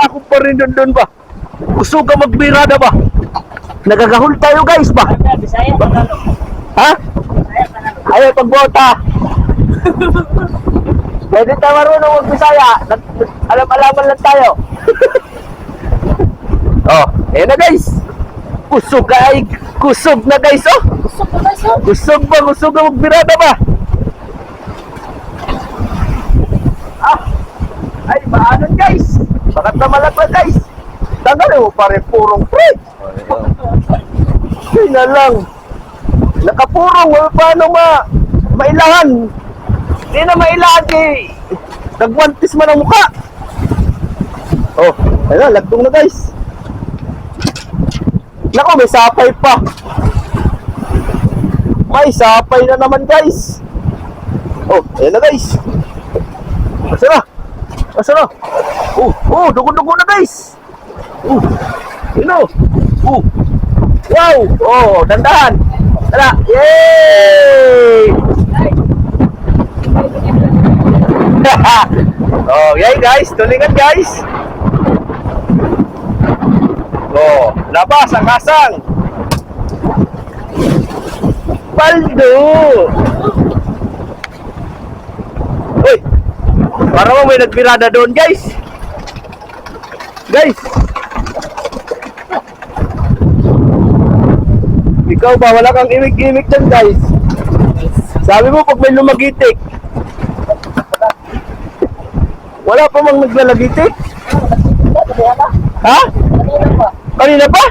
ako pa rin doon ba? Gusto ka magbirada ba? Nagagahol tayo guys ba? Ha? Ayaw pagbota. Pwede tayo marunong mag-Bisaya. Alam-alaman lang tayo. Oh, ayan na guys. Kusog ay kusog na guys oh. Kusog ba? Kusog na magbirada ba? Ah, ay maanon guys. Bakit na malaglag guys? Tagal mo pa rin purong pre. Ay na lang. Nakapurong, wala paano mailangan. Hindi na mailangan kay nagwantis man ang mukha. Oh, ayun, lagtong na guys. Naku, may sapay pa. May sapay na naman guys. Oh, ayun na guys. Masa na? Masa na? Oh, dugo-dugo na guys. Yun o. Wow! Oh, dandahan. Tara! Yay! Oh, yay guys! Tulingan guys! Oh, labas ang kasang! Paldo! Uy! Para mo may nagpirada doon guys! Guys! Ikaw ba? Wala kang imik-imik dyan guys. Sabi mo pag may lumagitik. Wala pa mang naglalagitik? Ha? Kanina pa?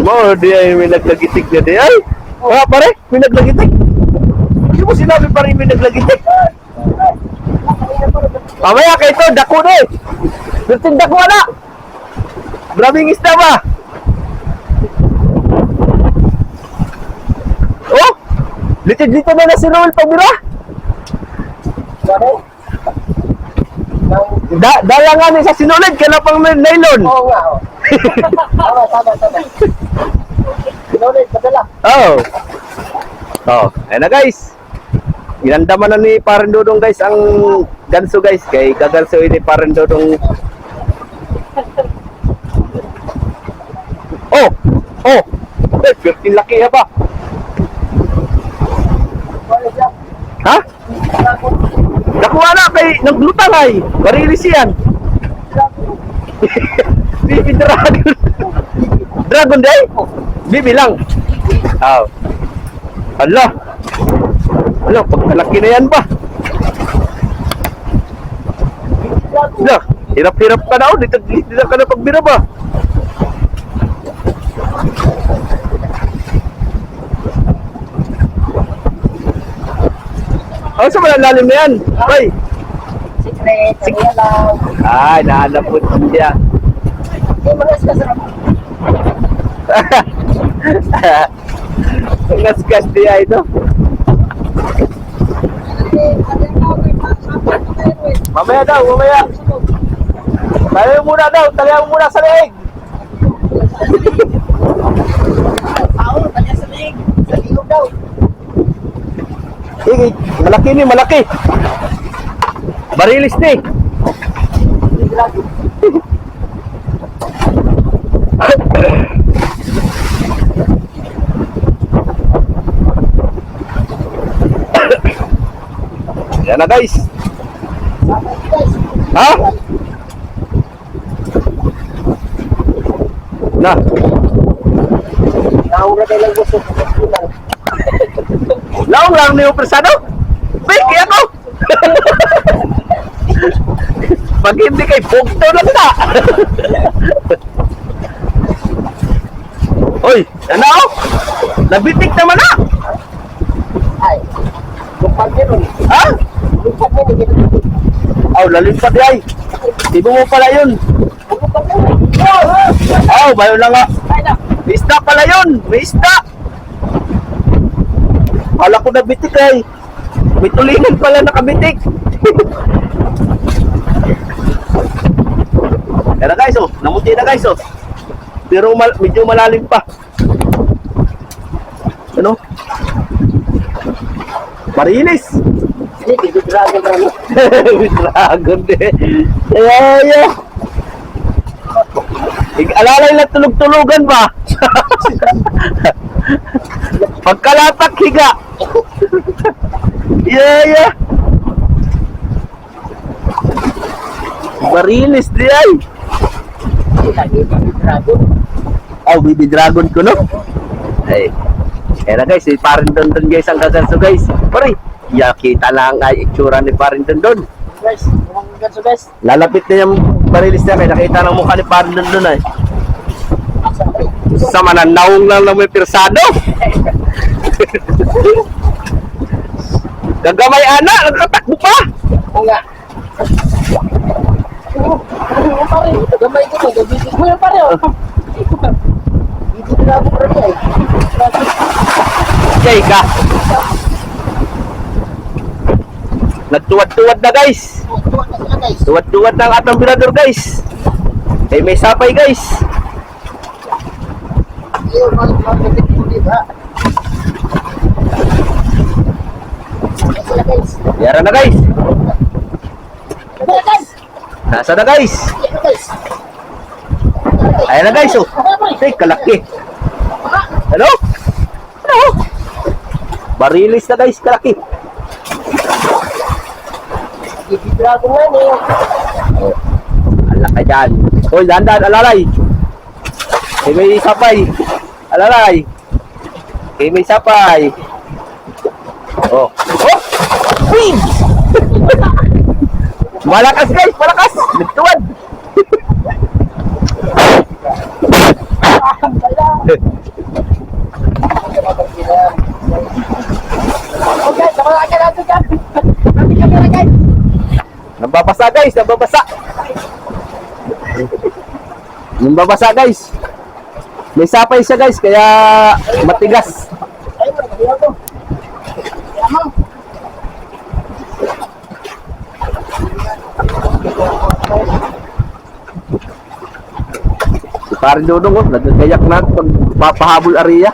Mo, di ay may naglagitik na di ay. Wala pare, may naglagitik. Hindi mo sinabi pa rin may naglagitik. Mamaya kayo ito, dako na eh. Berting dako na. Grabing isda ba? Oh! Litid-litid na si Roel pagbira. Dala nga ni sa sinulid, kaya pang may nylon. Oo nga, oo. Tama. Sinulid, padala. Oh. Oh, ayun na guys. Inandaman na ni Parang Dodong guys ang ganso guys. Kay gaganso ni Parang Dodong. Oh! Eh, 15 laki ba? Ha? Nakuha na kay naglutang ay. Barilis yan. Bibi Dragon. Dragon day? Bibi lang. Oh. Hala. Pagkalaki na yan ba? Hala, hirap-hirap ka na o. Dito ka na pagbira ba? Ano sa malalalim na yan? Bay? Secret, ano lang. Ay, nahalapot siya. Hindi, malas ka sarap. Ngaskas diya ito. Mamaya daw, mamaya. Talagang muna daw, talagang muna sa leeg. Tanya sa leg. Sa ilog daw. Malaki ni, malaki. Barilis ni. Yan na guys. Ha? Na. Naura tayo lang gusto. Laong lang niyo presado. Piki ako. Pag hindi kay bugto lang na. Oy, ano? Nabitik naman na. Ay, lumpag yun. Ha? Lumpag yun. Aw, lalimpad ay. Tibo mo pala yun. Lumpag yun. Aw, bayo lang nga. Ay na. May isda pala yun. May isda. Kala ko nabitik ay. May tulingan pala nakabitik. Kaya guys, oh. Namuti na guys, oh. Pero medyo malalim pa. Ano? Marilis. Baby dragon na. Dragon eh. Ay. Alalay lang tulog-tulugan ba? Pagkalatak higa. Yeah. Barilis di ay. Baby dragon. Oh, baby dragon ko no. Ay. Kaya guys, si Parin Dondon guys ang kasanso guys. Pare, ya kita lang ay itsura ni Parin Dondon. Guys, kumang ganso guys. Lalapit na yung barilis niya kaya nakita ng mukha ni Parin Dondon ay. Sa mananawong lang na may pirsado. Gagamay ana, nagtatakbo pa. Oo nga. Pare, gamay ko to. Baby ko yan pare. Baby dragon pare ay. Jay ka. Nagtuwad-tuwad na guys. Tuwag na sila guys. Tuwad-tuwad ng atang birador guys. Eh may sapay guys. Ayun, mga diba? Ayan sila guys. Yara na guys. Ayan guys. Nasa na guys. Ayan guys. Ayan na guys oh. Ay kalaki. Hello? Hello? Barilis na guys, kalaki. Baby dragon nga eh. Alak ka dyan. Hoy, dahan-dahan, alalay. Eh may sapay. Alalay. Eh may sapay. Oh. Oh! Wing! Malakas guys, malakas. Nagtuwad. Okay, sama aja natin dyan. Kami kamera guys. Nambabasa guys, nambabasa. Nambabasa guys. May sapay siya guys, kaya matigas. Ayun, magkakaya ko. Yamang. Si Parin Dudong oh, nagagayak na pag papahabol ariya.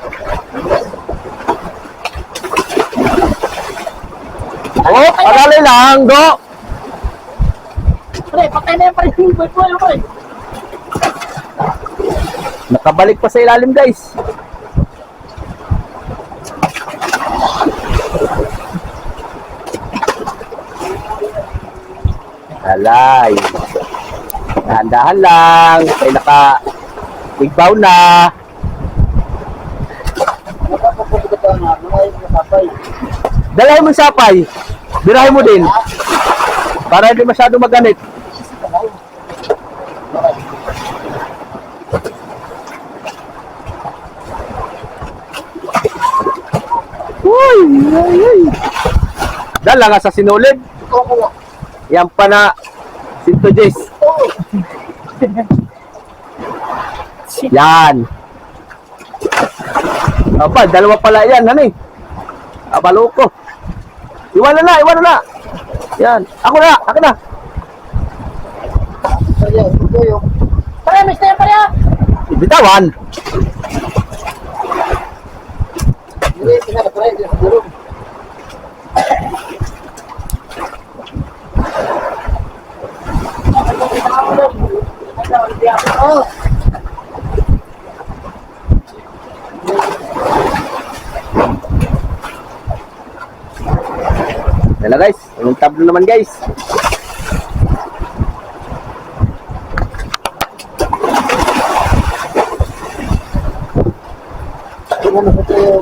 Oh, alalay lang, go! Pre, patay na yan pare. Boy, pare. Nakabalik pa sa ilalim guys. Alay. Dahan-dahan lang. Ay naka-igbaw na. Napapapagod ka nga. Mga yung nasapay. Dalahin mo yung sapay. Birahin mo din. Para hindi masyado maganit. Uy! Dala nga sa sinulid. Oo nga. Yan pa na Sinto Jess. Oo. Yan. Aba, dalawa pala yan. Ano eh? Abalo ko. Iwan na. Yan. Ako na. Pare, tuyo. Pare, mister pare. Bitawan. Hindi, pinaka pare. Hindi sa gulong. Oh. Dala guys. Yung tablo naman guys. Ano ba tayo?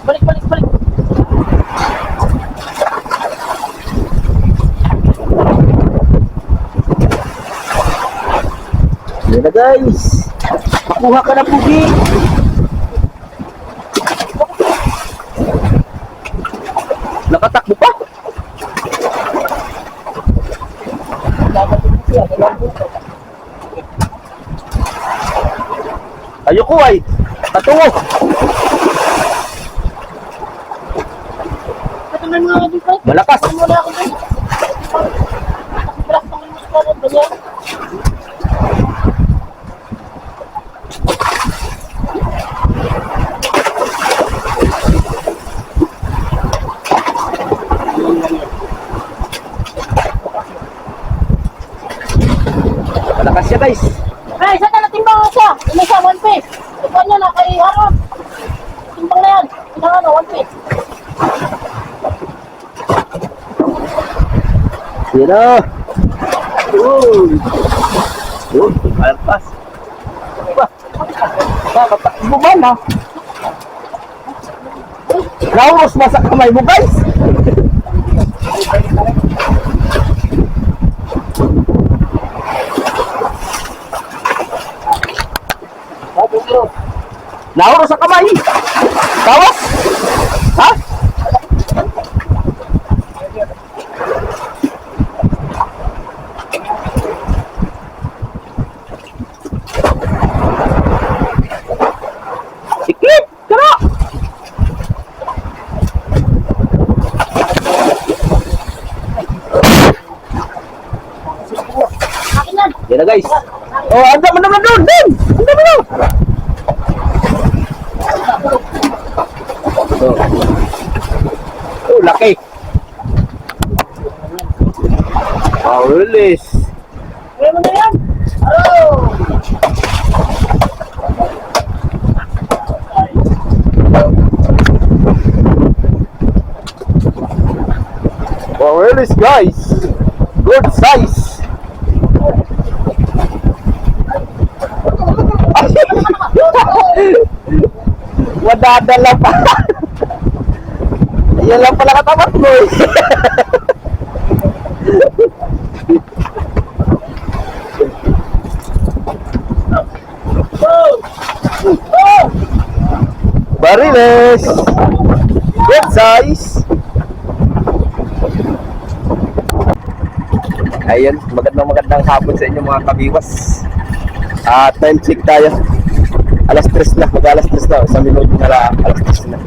Balik. Yan na guys. Makuha ka na pugi. Nakatakbo pa. Ayoko ay. Patungo. Malakas. siya guys. Ay, saan na natimbang ako siya? Ano siya, 1 piece. Ito niya na kay Harold. Timbang na yan. Ilang ano, 1 piece. Yan na. Uy. Yun, kalpas. Ba? Katakbo ba na? Nauros ba sa kamay mo guys? Nauros sa kamay. Tawas? Ha? Sikit! Tara! Akin yan. Yan na guys. Oh, anda mo naman doon! Doon! Anda mo na! Oh, laki! Wow, release! Kaya mo na yan. Oh! Wow, release guys! Good size! Wadadala pa! Yan lang pala katapat mo eh! Bariles! Good size! Ayan, magandang hapon sa inyo mga kabiwas. Time check tayo. Alas 3 na, mag-alas 3 na. Sa minuto na lang, alas 3 na.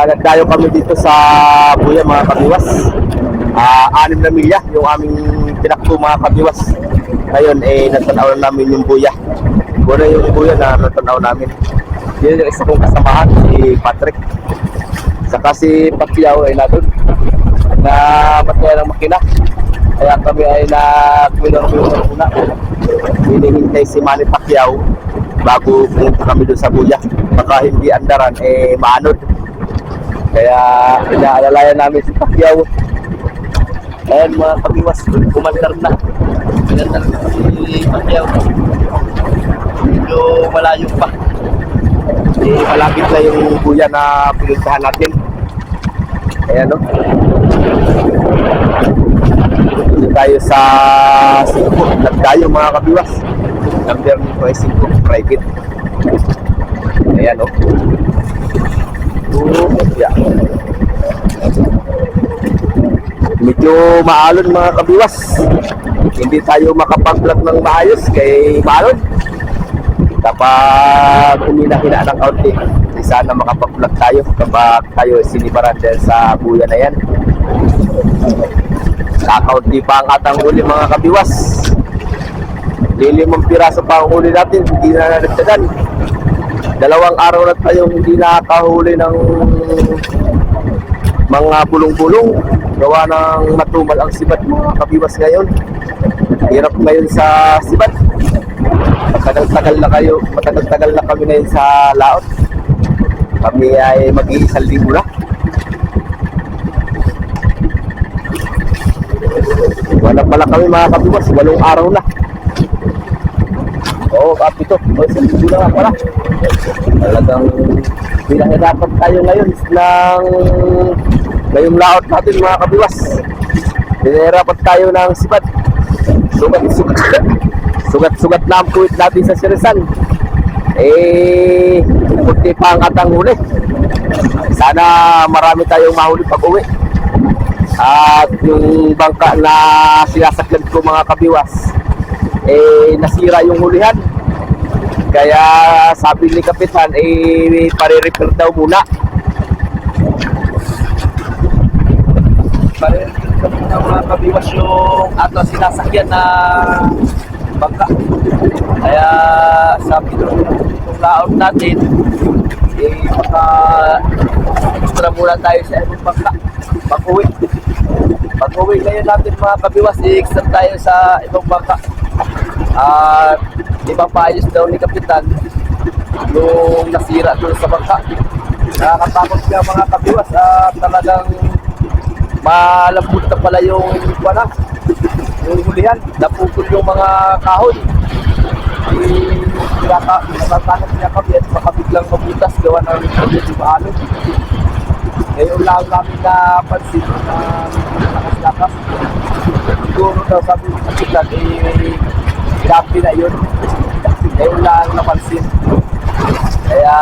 Nagdayo kami dito sa Buya mga kabiwas. 6 na milya yung aming tinakbo mga kabiwas. Ngayon, natanaw na namin yung Buya. Buya yung Buya na natanaw namin. Yun yung isa kong kasamahan, si Patrick. Saka si Pacquiao ay natin. Namatay ng makina. Kaya kami ay nag-minor-minor muna. Hinihintay si Manny Pacquiao bago pumunta kami doon sa Buya. Baka hindi andaran, maanod. Kaya inaalalayan namin si Pacquiao. Ayan mga kabiwas, kumandar na. Kumandar na si Pacquiao. Medyo malayo pa. Malapit na yung Buya na pinuntahan natin. Ayan o. Dito tayo sa 5. Nagtayo mga kabiwas. Number nito ay 5 private. Ayan o. Yeah. Medyo maalon mga kabiwas. Hindi tayo makapag-vlog ng maayos kay maalon. Kapag humina-hina ng kaunti, sana makapag-vlog tayo kapag tayo sinibaran dahil sa Buya na yan. Kakaunti pa ang atang huli mga kabiwas. 5 piraso pa ang huli natin, hindi na nadagdagan. 2 araw na tayong hindi nakahuli ng mga bulong-bulong. Gawa ng matumal ang sibat mga kabiwas ngayon. Hirap ngayon sa sibat. Matagal-tagal na kami ngayon sa laot. Kami ay mag-1,000 na. Wala pala kami mga kabiwas, 8 araw na. Oo, kapito. 1,000 na nga pala. Talagang pinahirapan tayo ngayon ngayong laot natin mga kabiwas. Pinahirapan tayo ng sibat. Sugat na ang puwit natin sa Sirisan. Kunti pa ang atang huli. Sana marami tayong mahuli pag uwi. At yung bangka na sinasakyan ko mga kabiwas, nasira yung hulihan. Kaya sabi ni Kapitan, pare-repair daw muna. Pare-repair daw muna mga kabiwas yung ato sinasakyan na bangka. Kaya sabi nung laot natin, baka extra muna tayo sa ibang bangka pag-uwi ngayon natin mga kabiwas, extra tayo sa ibang bangka At ipapaayos daw ni Kapitan yung nasira doon sa bangka. Nakakatakot nga mga kabiwas at talagang malambot na pala yung yung hulihan. Napukol yung mga kahoy. Nakatakot niya kami at makabiglang mabutas gawa ng medyo maalog. Ngayon lang namin napansin na lakas-lakas. Siguro daw sabi ng Kapitan, gabi na yun. Ngayon lang napansin. Kaya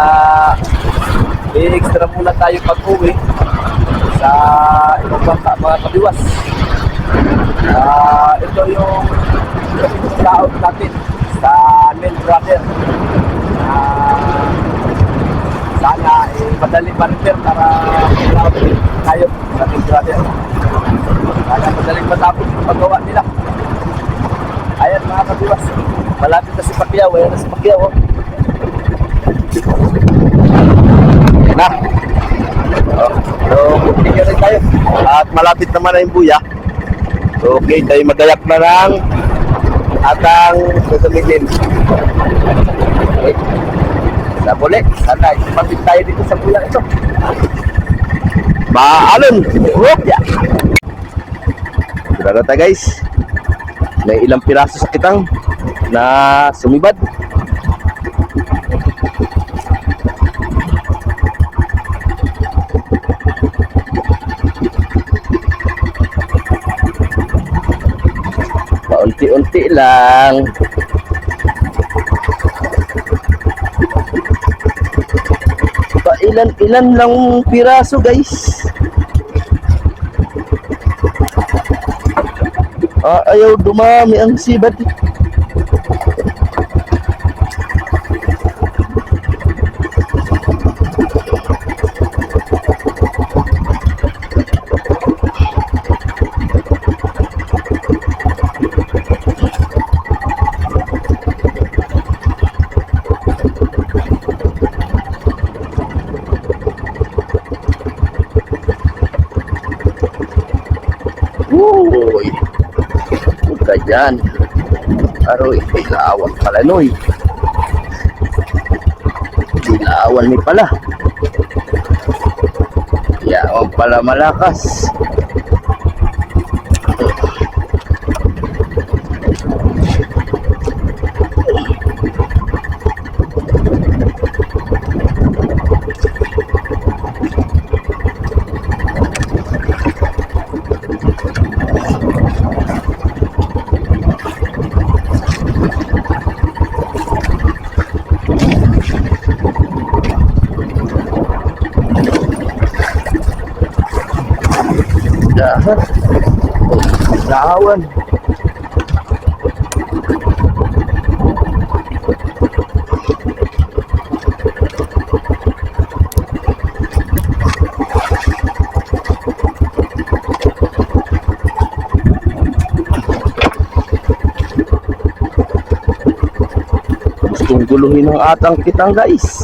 extra muna tayo pag-uwi sa ibang bangka mga kabiwas. Ito yung taon natin sa main brother. Sana madali pa-repair para tayo sa main brother. Sana madaling matapos yung paggawa nila. Ayan mga kabiwas, malapit na si Pacquiao. Ayan na si Pacquiao. Oh. Ayan na. So, continue rin tayo. At malapit naman na yung buya. So, okay, tayo magayak na lang atang gagamitin. Okay. Nabuli. Sana, ipapit tayo dito sa buya ito. Maalon. Hopya. Sigurado tayo guys. May ilang piraso sa kitang na sumibad. Paunti-unti lang. Ilan lang piraso guys. Ayaw dumami ang sibad. Uy, buka dyan. Aroy, ilawan pala noy. Ilawan ni pala. Yawan pala malakas. Dawan. Gustong guluhin ng atang kitang guys.